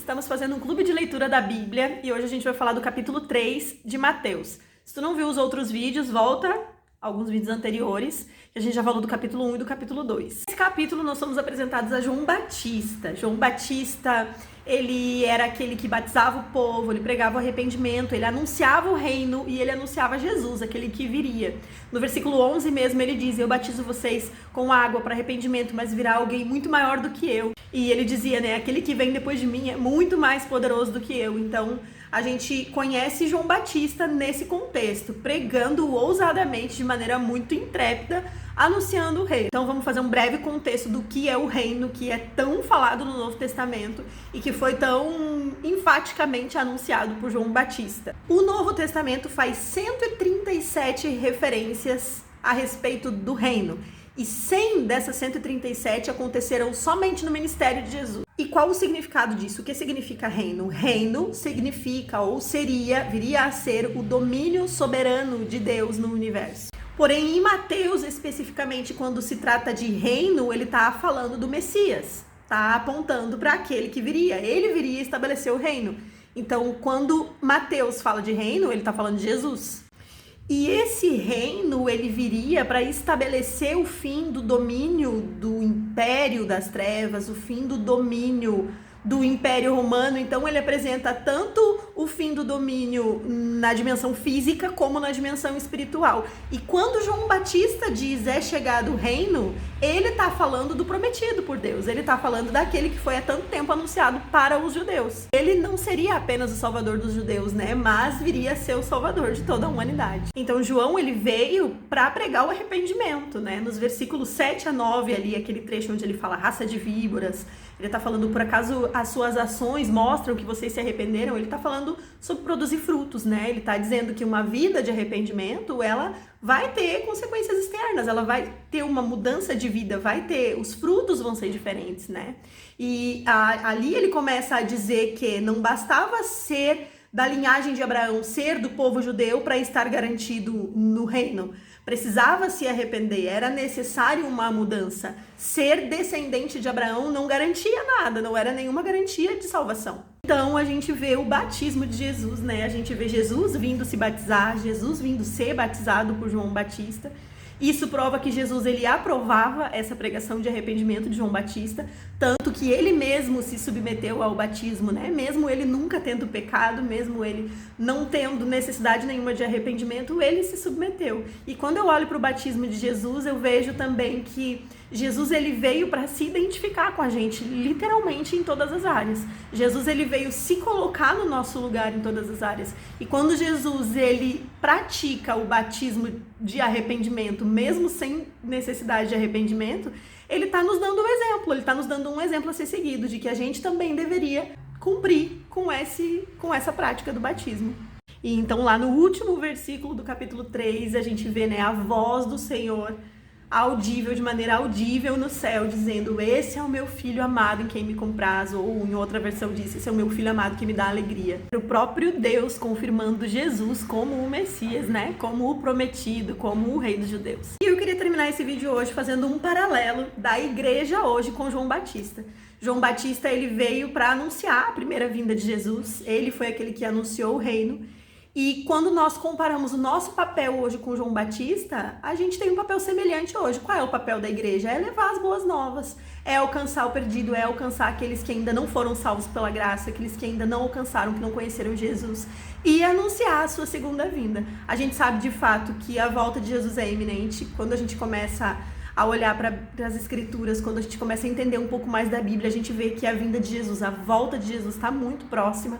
Estamos fazendo um clube de leitura da Bíblia e hoje a gente vai falar do capítulo 3 de Mateus. Se tu não viu os outros vídeos, volta alguns vídeos anteriores, que a gente já falou do capítulo 1 e do capítulo 2. Nesse capítulo nós somos apresentados a João Batista. João Batista, ele era aquele que batizava o povo, ele pregava o arrependimento, ele anunciava o reino e ele anunciava Jesus, aquele que viria. No versículo 11 mesmo ele diz: eu batizo vocês com água para arrependimento, mas virá alguém muito maior do que eu. E ele dizia, né, aquele que vem depois de mim é muito mais poderoso do que eu. Então, a gente conhece João Batista nesse contexto, pregando ousadamente, de maneira muito intrépida, anunciando o reino. Então vamos fazer um breve contexto do que é o reino, que é tão falado no Novo Testamento e que foi tão enfaticamente anunciado por João Batista. O Novo Testamento faz 137 referências a respeito do reino. E 100 dessas 137 aconteceram somente no ministério de Jesus. E qual o significado disso? O que significa reino? Reino significa, ou seria, viria a ser o domínio soberano de Deus no universo. Porém, em Mateus, especificamente, quando se trata de reino, ele está falando do Messias. Está apontando para aquele que viria. Ele viria estabelecer o reino. Então, quando Mateus fala de reino, ele está falando de Jesus. E esse reino, ele viria para estabelecer o fim do domínio do império das trevas, o fim do domínio do Império Romano. Então ele apresenta tanto o fim do domínio na dimensão física como na dimensão espiritual. E quando João Batista diz é chegado o reino, ele está falando do prometido por Deus. Ele está falando daquele que foi há tanto tempo anunciado para os judeus. Ele não seria apenas o salvador dos judeus, né? Mas viria a ser o salvador de toda a humanidade. Então João, ele veio para pregar o arrependimento, né? Nos versículos 7 a 9 ali, aquele trecho onde ele fala raça de víboras, ele está falando, por acaso as suas ações mostram que vocês se arrependeram? Ele está falando sobre produzir frutos, né? Ele está dizendo que uma vida de arrependimento, ela vai ter consequências externas, ela vai ter uma mudança de vida, os frutos vão ser diferentes, né? E ali ele começa a dizer que não bastava ser da linhagem de Abraão, ser do povo judeu para estar garantido no reino. Precisava se arrepender, era necessário uma mudança. Ser descendente de Abraão não garantia nada, não era nenhuma garantia de salvação. Então a gente vê o batismo de Jesus, né? A gente vê Jesus vindo se batizar, Jesus vindo ser batizado por João Batista. Isso prova que Jesus, ele aprovava essa pregação de arrependimento de João Batista, tanto que ele mesmo se submeteu ao batismo, né? Mesmo ele nunca tendo pecado, mesmo ele não tendo necessidade nenhuma de arrependimento, ele se submeteu. E quando eu olho para o batismo de Jesus, eu vejo também que Jesus, ele veio para se identificar com a gente, literalmente em todas as áreas. Jesus, ele veio se colocar no nosso lugar em todas as áreas. E quando Jesus, ele pratica o batismo de arrependimento, mesmo sem necessidade de arrependimento, ele está nos dando um exemplo, ele está nos dando um exemplo a ser seguido, de que a gente também deveria cumprir com essa prática do batismo. E então lá no último versículo do capítulo 3, a gente vê, né, a voz do Senhor audível, de maneira audível no céu, dizendo: esse é o meu filho amado em quem me compraz, ou em outra versão diz: esse é o meu filho amado que me dá alegria. O próprio Deus confirmando Jesus como o Messias, né? Como o prometido, como o rei dos judeus. E eu queria terminar esse vídeo hoje fazendo um paralelo da igreja hoje com João Batista. João Batista, ele veio para anunciar a primeira vinda de Jesus, ele foi aquele que anunciou o reino. E quando nós comparamos o nosso papel hoje com João Batista, a gente tem um papel semelhante hoje. Qual é o papel da igreja? É levar as boas novas, é alcançar o perdido, é alcançar aqueles que ainda não foram salvos pela graça, aqueles que ainda não alcançaram, que não conheceram Jesus, e anunciar a sua segunda vinda. A gente sabe de fato que a volta de Jesus é iminente. Quando a gente começa a olhar para as escrituras, quando a gente começa a entender um pouco mais da Bíblia, a gente vê que a vinda de Jesus, a volta de Jesus está muito próxima.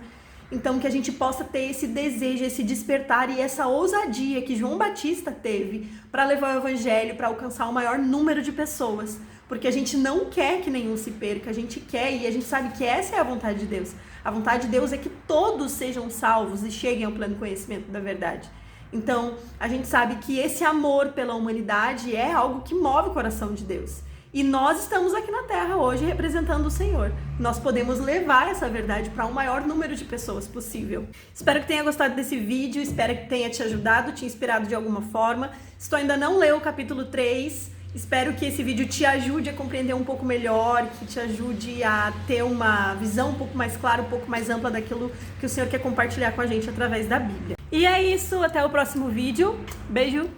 Então, que a gente possa ter esse desejo, esse despertar e essa ousadia que João Batista teve para levar o evangelho, para alcançar o maior número de pessoas. Porque a gente não quer que nenhum se perca, a gente quer, e a gente sabe que essa é a vontade de Deus. A vontade de Deus é que todos sejam salvos e cheguem ao pleno conhecimento da verdade. Então, a gente sabe que esse amor pela humanidade é algo que move o coração de Deus. E nós estamos aqui na Terra hoje representando o Senhor. Nós podemos levar essa verdade para o maior número de pessoas possível. Espero que tenha gostado desse vídeo, espero que tenha te ajudado, te inspirado de alguma forma. Se tu ainda não leu o capítulo 3, Espero que esse vídeo te ajude a compreender um pouco melhor, que te ajude a ter uma visão um pouco mais clara, um pouco mais ampla daquilo que o Senhor quer compartilhar com a gente através da Bíblia. E é isso, até o próximo vídeo. Beijo!